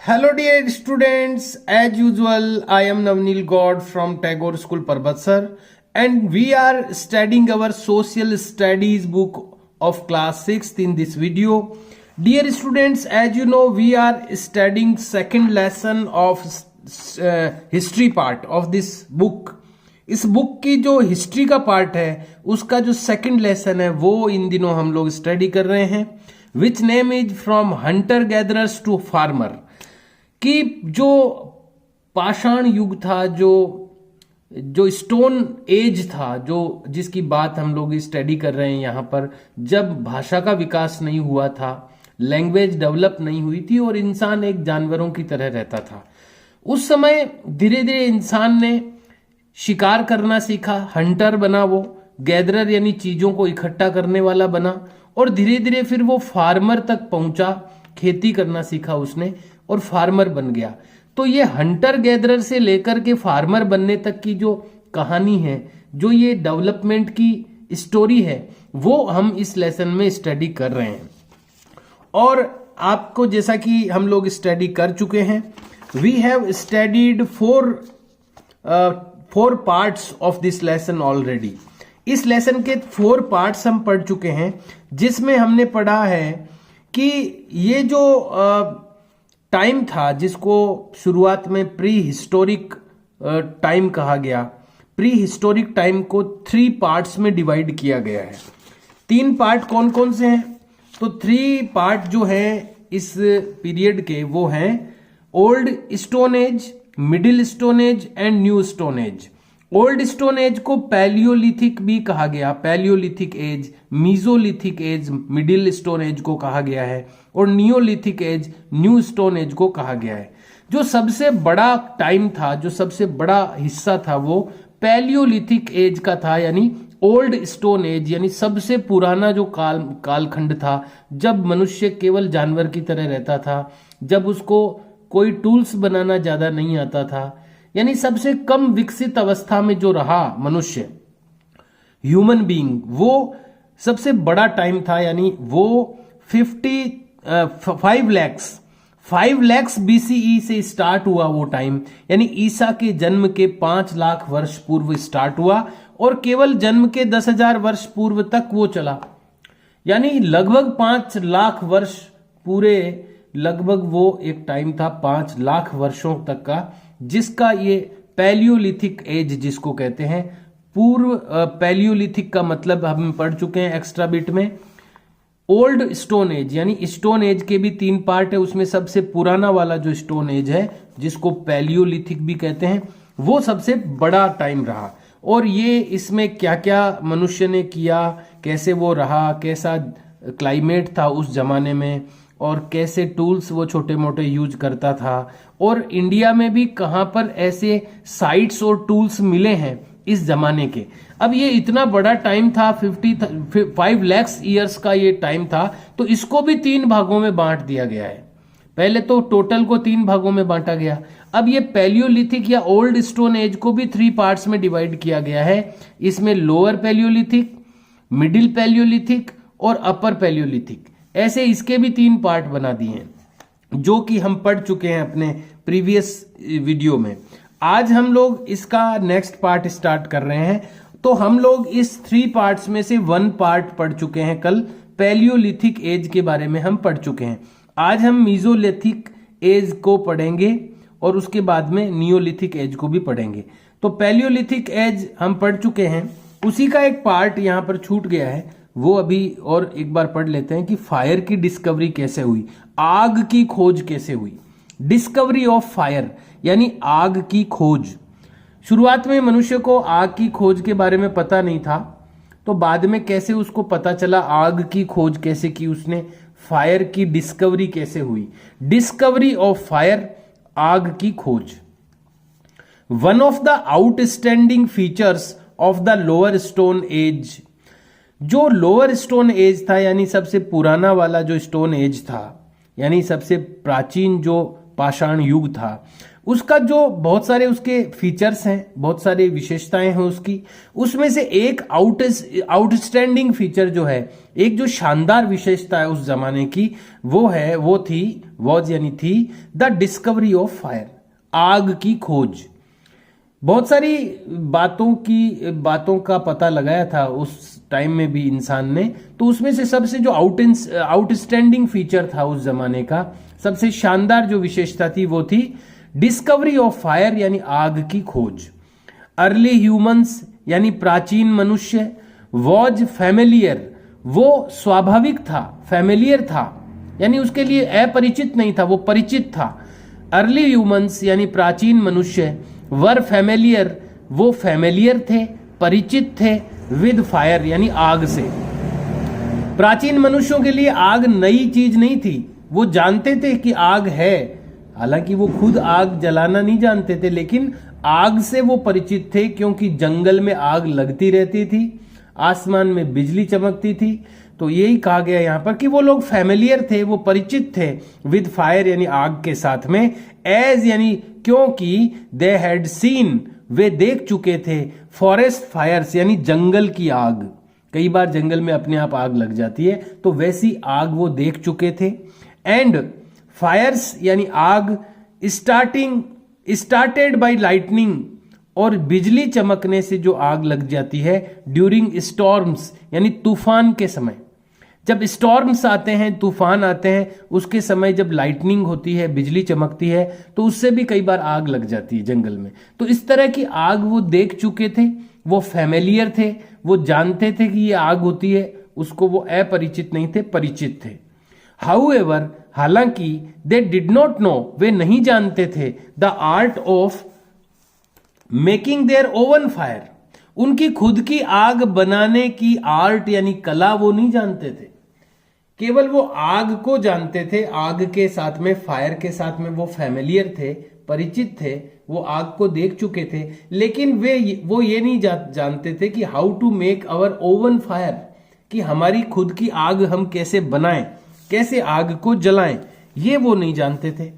Hello dear students, as usual I am Navneel God from Tagore School Parbatsar and we are studying our social studies book of class 6th in this video. Dear students, as you know we are studying second lesson of history part of this book. इस book की जो history का part है उसका जो second lesson है वो इन दिनों हम लोग स्टडी कर रहे हैं, which name is from hunter gatherers to farmer. कि जो पाषाण युग था, जो स्टोन एज था, जो जिसकी बात हम लोग स्टडी कर रहे हैं यहाँ पर, जब भाषा का विकास नहीं हुआ था, लैंग्वेज डेवलप नहीं हुई थी और इंसान एक जानवरों की तरह रहता था। उस समय धीरे धीरे इंसान ने शिकार करना सीखा, हंटर बना, वो गैदरर यानी चीजों को इकट्ठा करने वाला बना और धीरे धीरे फिर वो फार्मर तक पहुंचा, खेती करना सीखा उसने और फार्मर बन गया। तो ये हंटर गैदरर से लेकर के फार्मर बनने तक की जो कहानी है, जो ये डेवलपमेंट की स्टोरी है, वो हम इस लेसन में स्टडी कर रहे हैं। और आपको जैसा कि हम लोग स्टडी कर चुके हैं, we have studied four parts of this lesson already. इस लेसन के 4 पार्ट्स हम पढ़ चुके हैं, जिसमें हमने पढ़ा है कि ये जो टाइम था जिसको शुरुआत में प्री हिस्टोरिक टाइम कहा गया, प्री हिस्टोरिक टाइम को 3 पार्ट्स में डिवाइड किया गया है। 3 पार्ट कौन कौन से हैं? तो 3 पार्ट जो है इस पीरियड के वो हैं old stone age, middle stone age and new stone age. Old stone age को पैलियोलिथिक भी कहा गया, palaeolithic age, mesolithic age middle stone age को कहा गया है और neolithic age new stone age को कहा गया है। जो सबसे बड़ा टाइम था, जो सबसे बड़ा हिस्सा था, वो पैलियोलिथिक एज का था, यानी ओल्ड स्टोन एज, यानी सबसे पुराना जो कालखंड था, जब मनुष्य केवल जानवर की तरह रहता था, जब उसको कोई टूल्स बनाना ज्यादा नहीं आता था, यानी सबसे कम विकसित अवस्था में जो रहा मनुष्य, ह्यूमन बीइंग, वो सबसे बड़ा टाइम था। यानी वो 5 लाख बीसीई से स्टार्ट हुआ वो टाइम, यानी ईसा के जन्म के 5 लाख वर्ष पूर्व स्टार्ट हुआ और केवल जन्म के 10,000 वर्ष पूर्व तक वो चला। यानी लगभग 5 लाख वर्ष पूरे, लगभग वो एक टाइम था 5 लाख वर्षों तक का, जिसका ये पैलियोलिथिक एज जिसको कहते हैं। पूर्व पैलियोलिथिक का मतलब हम पढ़ चुके हैं एक्स्ट्रा बिट में। ओल्ड स्टोन एज यानी स्टोन एज के भी 3 पार्ट है, उसमें सबसे पुराना वाला जो स्टोन एज है जिसको पैलियोलिथिक भी कहते हैं, वो सबसे बड़ा टाइम रहा। और ये इसमें क्या क्या मनुष्य ने किया, कैसे वो रहा, कैसा क्लाइमेट था उस जमाने में और कैसे टूल्स वो छोटे मोटे यूज करता था, और इंडिया में भी कहां पर ऐसे साइट्स और टूल्स मिले हैं इस जमाने के। अब ये इतना बड़ा टाइम था, 5 लाख ईयर्स का ये टाइम था, तो इसको भी 3 भागों में बांट दिया गया है। पहले तो टोटल को 3 भागों में बांटा गया, अब ये पैलियोलिथिक या ओल्ड स्टोन एज को भी 3 पार्ट्स में डिवाइड किया गया है। इसमें लोअर पैलियोलिथिक, मिडिल पैलियोलिथिक और अपर पैलियोलिथिक, ऐसे इसके भी 3 पार्ट बना दिए हैं, जो कि हम पढ़ चुके हैं अपने प्रीवियस वीडियो में। आज हम लोग इसका नेक्स्ट पार्ट स्टार्ट कर रहे हैं। तो हम लोग इस 3 पार्ट्स में से 1 पार्ट पढ़ चुके हैं, कल पैलियोलिथिक एज के बारे में हम पढ़ चुके हैं। आज हम मीजोलिथिक एज को पढ़ेंगे और उसके बाद में नियोलिथिक एज को भी पढ़ेंगे। तो पैलियोलिथिक एज हम पढ़ चुके हैं, उसी का एक पार्ट यहाँ पर छूट गया है, वो अभी और एक बार पढ़ लेते हैं कि फायर की डिस्कवरी कैसे हुई, आग की खोज कैसे हुई। डिस्कवरी ऑफ फायर यानी आग की खोज। शुरुआत में मनुष्य को आग की खोज के बारे में पता नहीं था, तो बाद में कैसे उसको पता चला, आग की खोज कैसे की उसने, फायर की डिस्कवरी कैसे हुई। डिस्कवरी ऑफ फायर, आग की खोज। One of the outstanding features of the lower stone age, जो लोअर स्टोन एज था यानी सबसे पुराना वाला जो स्टोन एज था, यानी सबसे प्राचीन जो पाषाण युग था, उसका जो बहुत सारे उसके फीचर्स हैं, बहुत सारी विशेषताएं हैं उसकी, उसमें से एक आउटस्टैंडिंग फीचर जो है, एक जो शानदार विशेषता है उस जमाने की, वो थी वॉज यानी थी द डिस्कवरी ऑफ फायर, आग की खोज। बहुत सारी बातों का पता लगाया था उस टाइम में भी इंसान ने, तो उसमें से सबसे जो आउटस्टैंडिंग फीचर था उस जमाने का, सबसे शानदार जो विशेषता थी वो थी डिस्कवरी ऑफ फायर यानी आग की खोज। अर्ली ह्यूमंस यानी प्राचीन मनुष्य, वॉज फैमिलियर, वो स्वाभाविक था, फैमिलियर था यानी उसके लिए अपरिचित नहीं था, वो परिचित था। अर्ली ह्यूमंस यानी प्राचीन मनुष्य, वर फैमिलियर, वो फैमिलियर थे, परिचित थे, विद फायर यानी आग से। प्राचीन मनुष्यों के लिए आग नई चीज नहीं थी, वो जानते थे कि आग है, हालांकि वो खुद आग जलाना नहीं जानते थे, लेकिन आग से वो परिचित थे क्योंकि जंगल में आग लगती रहती थी, आसमान में बिजली चमकती थी। तो यही कहा गया यहां पर कि वो लोग फैमिलियर थे, वो परिचित थे विद फायर यानी आग के साथ में, एज यानी क्योंकि दे हैड सीन, वे देख चुके थे, फॉरेस्ट फायर्स यानी जंगल की आग, कई बार जंगल में अपने आप आग लग जाती है, तो वैसी आग वो देख चुके थे। एंड फायर्स यानी आग स्टार्टेड बाय लाइटनिंग, और बिजली चमकने से जो आग लग जाती है ड्यूरिंग स्टॉर्म्स यानी तूफान के समय। जब स्टॉर्म्स आते हैं, तूफान आते हैं, उसके समय जब लाइटनिंग होती है, बिजली चमकती है, तो उससे भी कई बार आग लग जाती है जंगल में। तो इस तरह की आग वो देख चुके थे, वो फैमिलियर थे, वो जानते थे कि ये आग होती है, उसको वो अपरिचित नहीं थे, परिचित थे। हाउएवर, हालांकि दे डिड नॉट नो, वे नहीं जानते थे the art of making their own fire, उनकी खुद की आग बनाने की आर्ट यानी कला वो नहीं जानते थे, केवल वो आग को जानते थे, आग के साथ में, फायर के साथ में वो फैमिलियर थे, परिचित थे, वो आग को देख चुके थे, लेकिन वो ये नहीं जानते थे कि how to make our own fire, कि हमारी खुद की आग हम कैसे बनाएं, कैसे आग को जलाएं, ये वो नहीं जानते थे।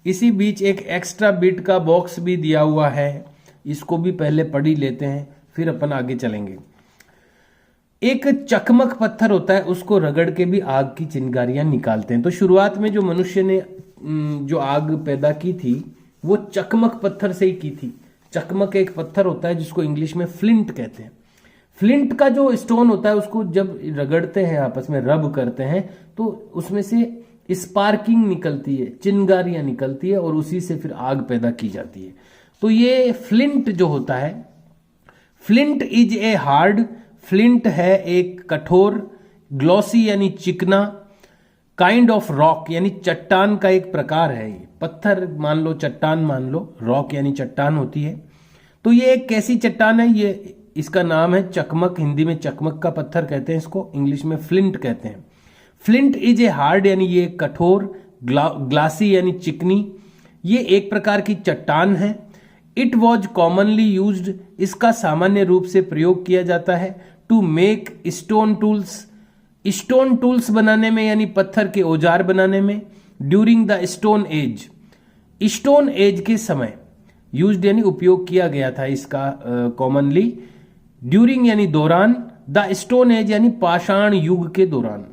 इसी बीच एक एक्स्ट्रा बिट का बॉक्स भी दिया हुआ है, इसको भी पहले पढ़ ही लेते हैं, फिर अपन आगे चलेंगे। एक चकमक पत्थर होता है, उसको रगड़ के भी आग की चिंगारियां निकालते हैं। तो शुरुआत में जो मनुष्य ने जो आग पैदा की थी वो चकमक पत्थर से ही की थी। चकमक एक पत्थर होता है जिसको इंग्लिश में फ्लिंट कहते हैं। फ्लिंट का जो स्टोन होता है उसको जब रगड़ते हैं, आपस में रब करते हैं, तो उसमें से स्पार्किंग निकलती है, चिंगारियां निकलती है, और उसी से फिर आग पैदा की जाती है। तो ये फ्लिंट जो होता है, flint is a hard, flint है एक कठोर, ग्लॉसी यानी चिकना, काइंड ऑफ रॉक यानी चट्टान का एक प्रकार है। ये पत्थर मान लो, चट्टान मान लो, रॉक यानी चट्टान होती है। तो ये एक कैसी चट्टान है, ये इसका नाम है चकमक, हिंदी में चकमक का पत्थर कहते हैं इसको, इंग्लिश में फ्लिंट कहते हैं। फ्लिंट इज ए हार्ड यानी ये कठोर, ग्लासी यानी चिकनी, ये एक प्रकार की चट्टान है। इट वॉज कॉमनली यूज्ड, इसका सामान्य रूप से प्रयोग किया जाता है, to make stone tools, stone tools बनाने में यानी पत्थर के औजार बनाने में। During the stone age, stone age के समय, यूज्ड यानी उपयोग किया गया था इसका कॉमनली। ड्यूरिंग यानी दौरान, द स्टोन एज यानी पाषाण युग के दौरान,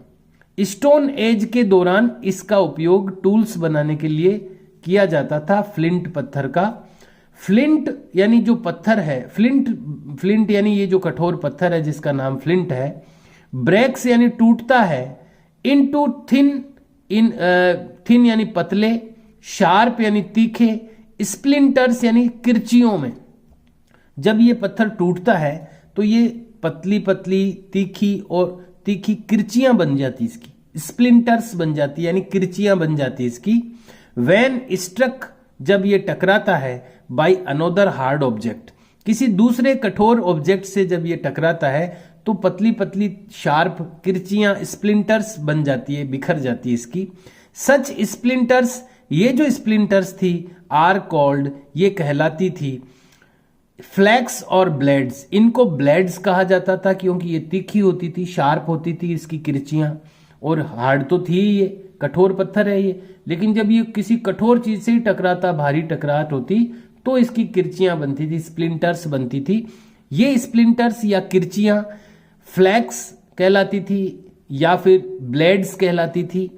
स्टोन एज के दौरान इसका उपयोग टूल्स बनाने के लिए किया जाता था फ्लिंट पत्थर का। फ्लिंट यानी जो पत्थर है, फ्लिंट यानी ये जो कठोर पत्थर है जिसका नाम फ्लिंट है, ब्रेक्स यानी टूटता है, इनटू थिन यानी पतले, शार्प यानी तीखे, स्प्लिंटर्स यानी किरचियों में। जब ये पत्थर टूटता है तो ये पतली पतली तीखी किरचियां बन जाती इसकी, स्प्लिंटर्स बन जाती यानी किरचियां बन जाती इसकी। व्हेन स्ट्रक, जब ये टकराता है, बाय अनोदर हार्ड ऑब्जेक्ट, किसी दूसरे कठोर ऑब्जेक्ट से जब ये टकराता है तो पतली पतली शार्प किरचियां, स्प्लिंटर्स बन जाती है, बिखर जाती है इसकी। सच स्प्लिंटर्स, ये जो स्प्लिंटर्स थी, आर कॉल्ड, ये कहलाती थी फ्लैक्स और ब्लेड्स। इनको ब्लेड्स कहा जाता था क्योंकि ये तीखी होती थी, शार्प होती थी इसकी किरचियां, और हार्ड तो थी ये, कठोर पत्थर है ये, लेकिन जब ये किसी कठोर चीज से ही टकराता, भारी टकराहट होती, तो इसकी किरचियां बनती थी, स्प्लिंटर्स बनती थी। ये स्प्लिंटर्स या किरचियां फ्लैक्स कहलाती थी या फिर ब्लेड्स कहलाती थी।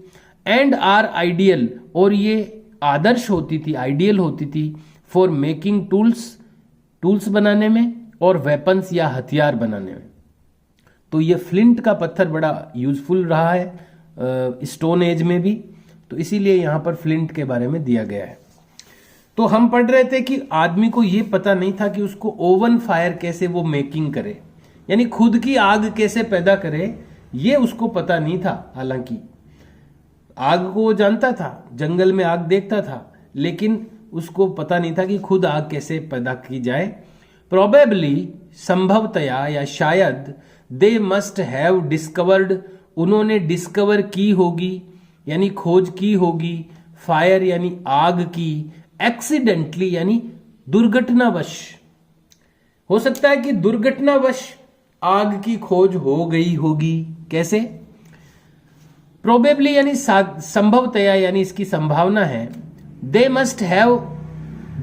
एंड आर आइडियल, और ये आदर्श होती थी, आइडियल होती थी फॉर मेकिंग टूल्स बनाने में और वेपन्स या हथियार बनाने में। तो ये फ्लिंट का पत्थर बड़ा यूजफुल रहा है स्टोन एज में भी, तो इसीलिए यहां पर फ्लिंट के बारे में दिया गया है। तो हम पढ़ रहे थे कि आदमी को यह पता नहीं था कि उसको ओवन फायर कैसे वो मेकिंग करे, यानी खुद की आग कैसे पैदा करे, ये उसको पता नहीं था। हालांकि आग को वो जानता था, जंगल में आग देखता था, लेकिन उसको पता नहीं था कि खुद आग कैसे पैदा की जाए। प्रोबेबली, संभवतया या शायद, दे मस्ट हैव डिस्कवर्ड, उन्होंने डिस्कवर की होगी यानी खोज की होगी, फायर यानी आग की, एक्सीडेंटली यानी दुर्घटनावश। हो सकता है कि दुर्घटनावश आग की खोज हो गई होगी। कैसे? प्रोबेबली यानी संभवतया यानी इसकी संभावना है। दे मस्ट हैव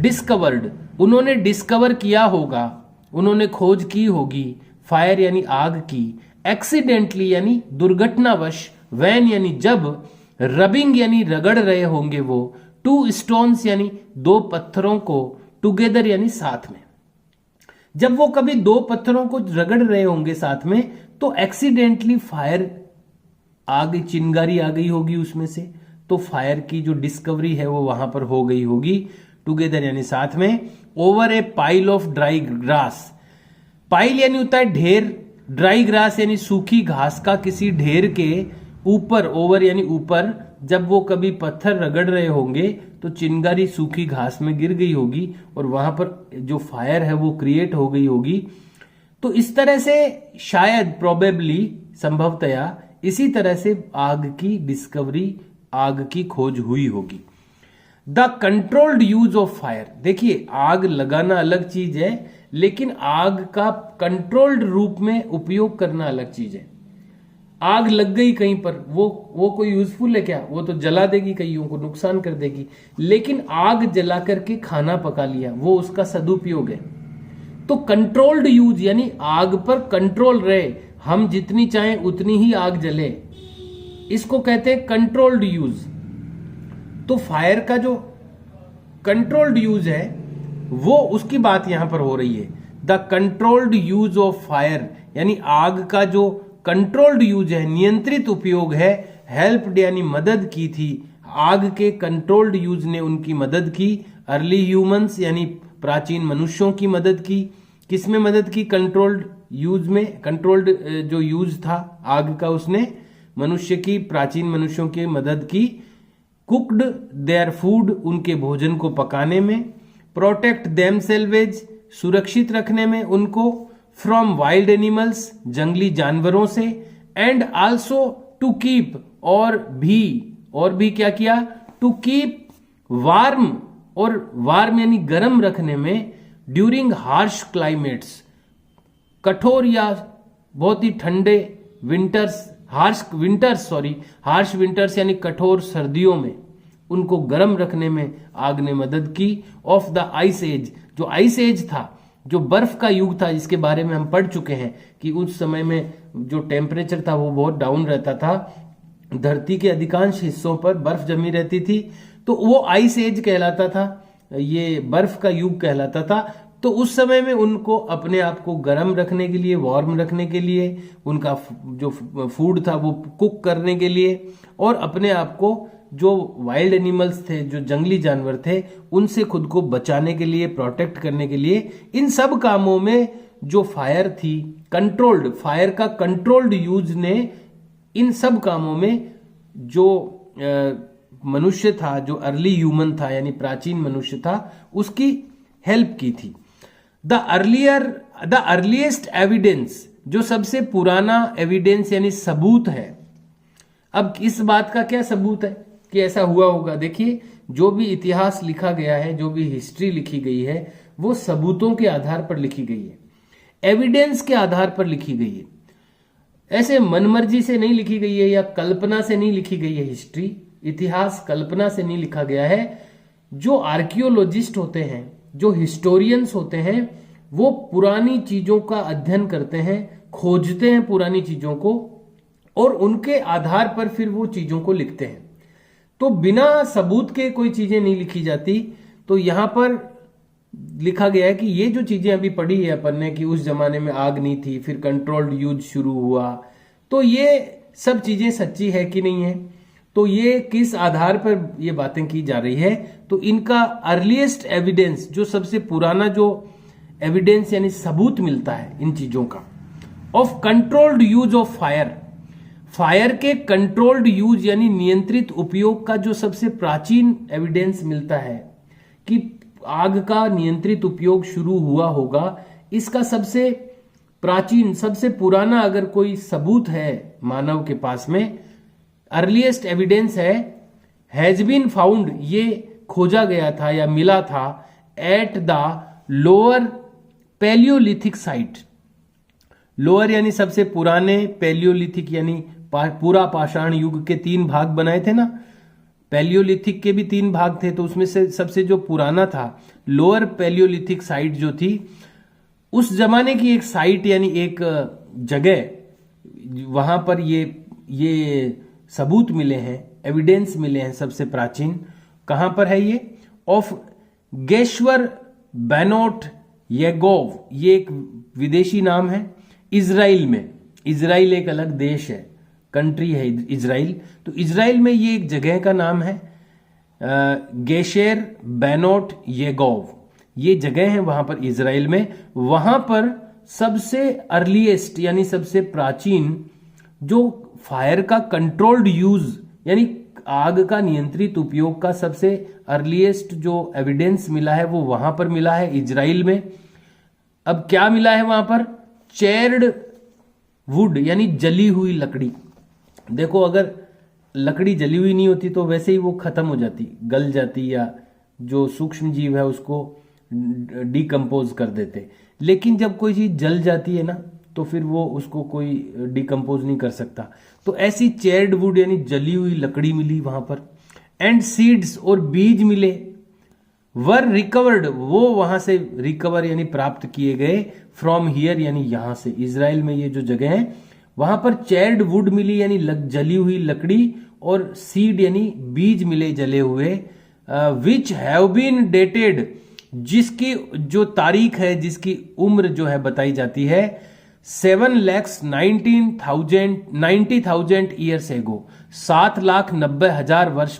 डिस्कवर्ड, उन्होंने डिस्कवर किया होगा, उन्होंने खोज की होगी, फायर यानी आग की, एक्सीडेंटली यानी दुर्घटनावश, वैन यानी जब, रबिंग यानी रगड़ रहे होंगे वो, टू स्टोन्स यानी दो पत्थरों को, टुगेदर यानी साथ में। जब वो कभी दो पत्थरों को रगड़ रहे होंगे साथ में, तो एक्सीडेंटली फायर, आग, चिंगारी आ गई होगी उसमें से, तो फायर की जो डिस्कवरी है वो वहां पर हो गई होगी। टुगेदर यानी साथ में। Over A pile of dry grass, pile यानी होता है ढेर, ड्राई ग्रास यानी सूखी घास का किसी ढेर के ऊपर, ओवर यानी ऊपर, जब वो कभी पत्थर रगड़ रहे होंगे तो चिंगारी सूखी घास में गिर गई होगी और वहां पर जो फायर है वो क्रिएट हो गई होगी। तो इस तरह से शायद, प्रोबेबली, संभवतया, इसी तरह से आग की डिस्कवरी, आग की खोज हुई होगी। The controlled use of fire, देखिए आग लगाना अलग चीज है, लेकिन आग का कंट्रोल्ड रूप में उपयोग करना अलग चीज है। आग लग गई कहीं पर, वो कोई यूजफुल है क्या? वो तो जला देगी, कईयों को नुकसान कर देगी। लेकिन आग जला करके खाना पका लिया, वो उसका सदुपयोग है। तो कंट्रोल्ड यूज यानी आग पर कंट्रोल रहे, हम जितनी चाहें उतनी ही आग जले, इसको कहते हैं कंट्रोल्ड यूज। तो फायर का जो कंट्रोल्ड यूज है वो, उसकी बात यहां पर हो रही है। The controlled use of fire यानी आग का जो कंट्रोल्ड यूज है, नियंत्रित उपयोग है, हेल्प्ड यानी मदद की थी, आग के कंट्रोल्ड यूज ने उनकी मदद की। अर्ली ह्यूमंस यानी प्राचीन मनुष्यों की मदद की। किसमें मदद की? कंट्रोल्ड यूज में। कंट्रोल्ड जो यूज था आग का, उसने मनुष्य की, प्राचीन मनुष्यों की मदद की। कुक्ड देयर फूड, उनके भोजन को पकाने में। प्रोटेक्ट देम सेल्वेज, सुरक्षित रखने में उनको। फ्रॉम वाइल्ड एनिमल्स, जंगली जानवरों से। एंड आल्सो टू कीप, और भी क्या किया? टू कीप वार्म, और वार्म यानी गर्म रखने में। ड्यूरिंग हार्श क्लाइमेट्स, कठोर या बहुत ही ठंडे विंटर्स, हार्श विंटर्स यानी कठोर सर्दियों में उनको गर्म रखने में आग ने मदद की। ऑफ द आइस एज, जो आइस एज था, जो बर्फ का युग था, जिसके बारे में हम पढ़ चुके हैं कि उस समय में जो टेम्परेचर था वो बहुत डाउन रहता था, धरती के अधिकांश हिस्सों पर बर्फ जमी रहती थी, तो वो आइस एज कहलाता था, ये बर्फ का युग कहलाता था। तो उस समय में उनको अपने आप को गर्म रखने के लिए, वार्म रखने के लिए, उनका जो फूड था वो कुक करने के लिए, और अपने आप को जो वाइल्ड एनिमल्स थे, जो जंगली जानवर थे, उनसे खुद को बचाने के लिए, प्रोटेक्ट करने के लिए, इन सब कामों में जो फायर थी, कंट्रोल्ड, फायर का कंट्रोल्ड यूज ने इन सब कामों में जो मनुष्य था, जो अर्ली ह्यूमन था यानी प्राचीन मनुष्य था, उसकी हेल्प की थी। द अर्लीस्ट एविडेंस, जो सबसे पुराना एविडेंस यानी सबूत है। अब इस बात का क्या सबूत है कि ऐसा हुआ होगा? देखिए, जो भी इतिहास लिखा गया है, जो भी हिस्ट्री लिखी गई है, वो सबूतों के आधार पर लिखी गई है, एविडेंस के आधार पर लिखी गई है। ऐसे मनमर्जी से नहीं लिखी गई है या कल्पना से नहीं लिखी गई है हिस्ट्री। इतिहास कल्पना से नहीं लिखा गया है। जो आर्कियोलॉजिस्ट होते हैं, जो हिस्टोरियंस होते हैं, वो पुरानी चीजों का अध्ययन करते हैं, खोजते हैं पुरानी चीजों को और उनके आधार पर फिर वो चीजों को लिखते हैं। तो बिना सबूत के कोई चीजें नहीं लिखी जाती। तो यहां पर लिखा गया है कि ये जो चीजें अभी पढ़ी है अपन ने कि उस जमाने में आग नहीं थी, फिर कंट्रोल्ड यूज शुरू हुआ, तो ये सब चीजें सच्ची है कि नहीं है, तो ये किस आधार पर ये बातें की जा रही है। तो इनका अर्लीस्ट एविडेंस, जो सबसे पुराना जो एविडेंस यानी सबूत मिलता है इन चीजों का, of controlled use of fire, fire के कंट्रोल्ड यूज यानी नियंत्रित उपयोग का जो सबसे प्राचीन एविडेंस मिलता है कि आग का नियंत्रित उपयोग शुरू हुआ होगा, इसका सबसे प्राचीन, सबसे पुराना अगर कोई सबूत है मानव के पास में, अर्लीस्ट एविडेंस है, हैज बीन फाउंड, ये खोजा गया था या मिला था, at the lower Palaeolithic site. Lower यानी सबसे पुराने, पैलियोलिथिक यानी पूरा पाषाण युग के 3 भाग बनाए थे ना, पैलियोलिथिक के भी 3 भाग थे, तो उसमें से सबसे जो पुराना था लोअर पैलियोलिथिक साइट जो थी, उस जमाने की एक साइट यानी एक जगह, वहां पर ये सबूत मिले हैं, एविडेंस मिले हैं सबसे प्राचीन। कहां पर है ये? ऑफ गेश्वर बेनोट येगोव, ये एक विदेशी नाम है, इजराइल में। इजराइल एक अलग देश है, कंट्री है इजराइल। तो इजराइल में ये एक जगह का नाम है गेशेर बेनोट येगोव, ये जगह है वहां पर इजराइल में। वहां पर सबसे अर्लीस्ट यानी सबसे प्राचीन जो फायर का कंट्रोल्ड यूज यानी आग का नियंत्रित उपयोग का सबसे अर्लीस्ट जो एविडेंस मिला है वो वहां पर मिला है इजराइल में। अब क्या मिला है वहां पर? चेयर्ड वुड यानी जली हुई लकड़ी। देखो, अगर लकड़ी जली हुई नहीं होती तो वैसे ही वो खत्म हो जाती, गल जाती, या जो सूक्ष्म जीव है उसको डिकम्पोज कर देते। लेकिन जब कोई चीज जल जाती है ना, तो फिर वो उसको कोई डिकम्पोज नहीं कर सकता। तो ऐसी चेयर्ड वुड यानी जली हुई लकड़ी मिली वहां पर। एंड सीड्स, और बीज मिले, वर रिकवर्ड, वो वहां से रिकवर यानी प्राप्त किए गए, फ्रॉम हियर यानी यहां से, इजराइल में ये जो जगह है वहां पर चेयर्ड वुड मिली यानी जली हुई लकड़ी, और सीड यानी बीज मिले जले हुए, विच हैव बीन डेटेड, जिसकी जो तारीख है, जिसकी उम्र जो है बताई जाती है 7,90,000 ईयर्स एगो, 7,90,000 वर्ष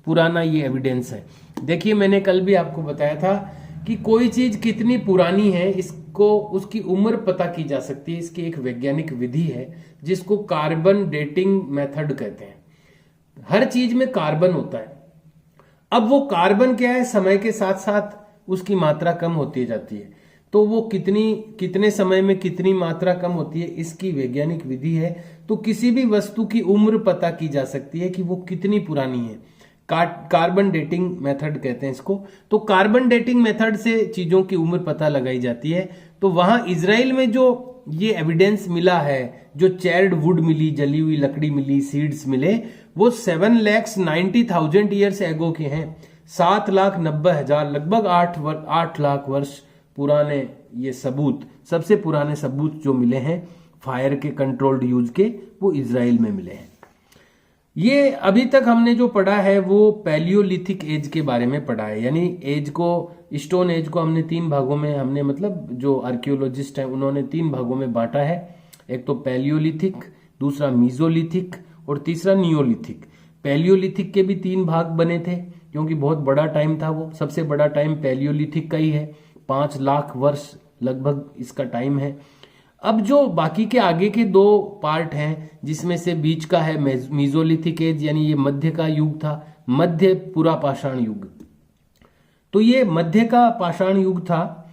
पुराना ये एविडेंस है। देखिए, मैंने कल भी आपको बताया था कि कोई चीज कितनी पुरानी है इसको उसकी उम्र पता की जा सकती है। इसकी एक वैज्ञानिक विधि है जिसको कार्बन डेटिंग मेथड कहते हैं। हर चीज में कार्बन होता है। अब वो कार्बन क्या है, समय के साथ साथ उसकी मात्रा कम होती जाती है। तो वो कितने समय में कितनी मात्रा कम होती है, इसकी वैज्ञानिक विधि है। तो किसी भी वस्तु की उम्र पता की जा सकती है कि वो कितनी पुरानी है। कार्बन डेटिंग मेथड कहते हैं इसको। तो कार्बन डेटिंग मेथड से चीजों की उम्र पता लगाई जाती है। तो वहां इजराइल में जो ये एविडेंस मिला है, जो चेयर्ड वुड मिली, जली हुई लकड़ी मिली, सीड्स मिले, वो 7,90,000 ईयर्स एगो के हैं। 7,90,000, लगभग 8 लाख वर्ष पुराने ये सबूत, सबसे पुराने सबूत जो मिले हैं फायर के कंट्रोल्ड यूज के, वो इजराइल में मिले हैं। ये अभी तक हमने जो पढ़ा है वो पैलियोलिथिक एज के बारे में पढ़ा है। यानी एज को, स्टोन एज को हमने 3 भागों में, हमने मतलब जो आर्कियोलॉजिस्ट हैं उन्होंने 3 भागों में बांटा है। एक तो पैलियोलिथिक, दूसरा मीजोलिथिक और तीसरा नियोलिथिक। पैलियोलिथिक के भी 3 भाग बने थे क्योंकि बहुत बड़ा टाइम था वो। सबसे बड़ा टाइम पैलियोलिथिक का ही है, 5 लाख वर्ष लगभग इसका टाइम है। अब जो बाकी के आगे के 2 पार्ट हैं, जिसमें से बीच का है मीजोलिथिक एज, यानी ये मध्य का युग था, मध्य पूरा पाषाण युग। तो ये मध्य का पाषाण युग था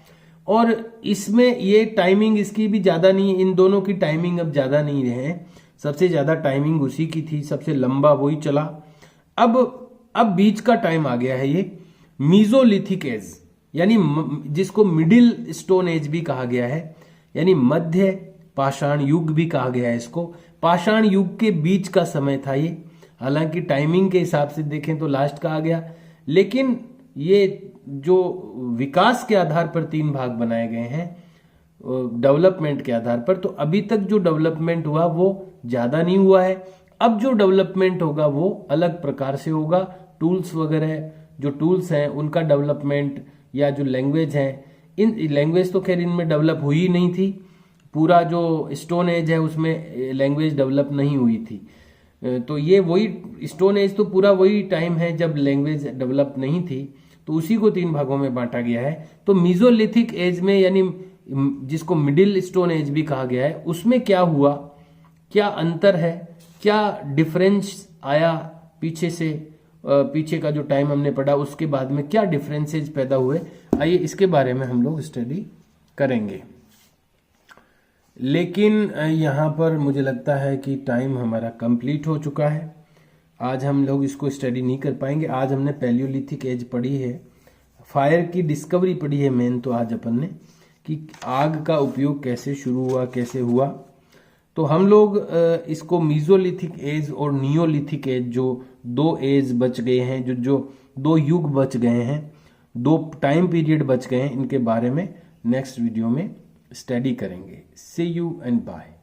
और इसमें ये टाइमिंग इसकी भी ज्यादा नहीं, इन दोनों की टाइमिंग अब ज्यादा नहीं रहे। सबसे ज्यादा टाइमिंग उसी की थी, सबसे लंबा वही चला। अब बीच का टाइम आ गया है ये मीजोलिथिक एज, यानी जिसको मिडिल स्टोन एज भी कहा गया है, यानी मध्य पाषाण युग भी कहा गया है इसको। पाषाण युग के बीच का समय था ये। हालांकि टाइमिंग के हिसाब से देखें तो लास्ट का आ गया, लेकिन ये जो विकास के आधार पर 3 भाग बनाए गए हैं डेवलपमेंट के आधार पर, तो अभी तक जो डेवलपमेंट हुआ वो ज्यादा नहीं हुआ है। अब जो डेवलपमेंट होगा वो अलग प्रकार से होगा। टूल्स वगैरह जो टूल्स हैं उनका डेवलपमेंट, या जो लैंग्वेज है, इन लैंग्वेज तो खैर इनमें डेवलप हुई ही नहीं थी। पूरा जो स्टोन एज है उसमें लैंग्वेज डेवलप नहीं हुई थी। तो ये वही स्टोन एज तो पूरा वही टाइम है जब लैंग्वेज डेवलप नहीं थी, तो उसी को 3 भागों में बांटा गया है। तो मीजोलिथिक एज में, यानी जिसको मिडिल स्टोन एज भी कहा गया है, उसमें क्या हुआ, क्या अंतर है, क्या डिफरेंस आया पीछे से, पीछे का जो टाइम हमने पढ़ा उसके बाद में क्या डिफरेंसेस पैदा हुए, आइए इसके बारे में हम लोग स्टडी करेंगे। लेकिन यहाँ पर मुझे लगता है कि टाइम हमारा कंप्लीट हो चुका है। आज हम लोग इसको स्टडी नहीं कर पाएंगे। आज हमने पैलियोलिथिक एज पढ़ी है, फायर की डिस्कवरी पढ़ी है मेन तो आज अपन ने, कि आग का उपयोग कैसे शुरू हुआ, कैसे हुआ। तो हम लोग इसको मीजोलिथिक एज और नियोलिथिक एज, जो 2 एज बच गए हैं, जो 2 युग बच गए हैं, 2 टाइम पीरियड बच गए हैं, इनके बारे में नेक्स्ट वीडियो में स्टडी करेंगे। सी यू एंड बाय।